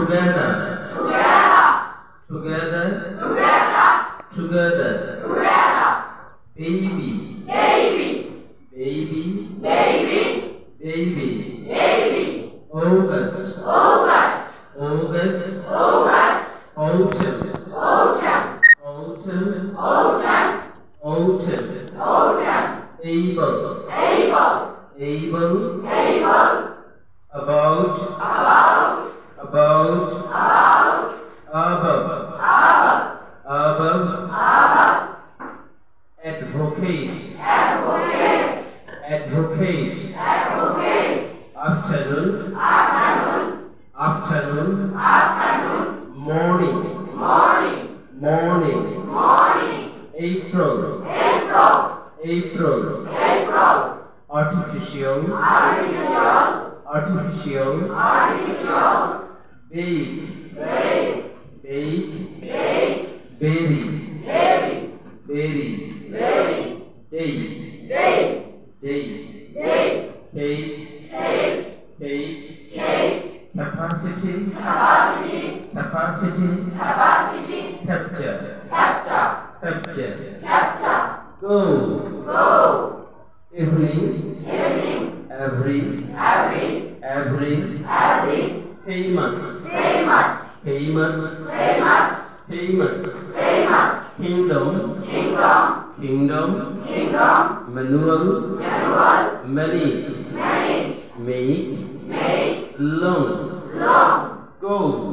Together. Together. Together. Baby. Baby. August. Autumn. Able. About. Above. Advocate. Afternoon. Morning. April. Artificial. Bake. Berry. Day. Cake. Capacity. Capture. Go. Evening. Every. Famous. Kingdom. Manual. Manage. Make. Long. Go.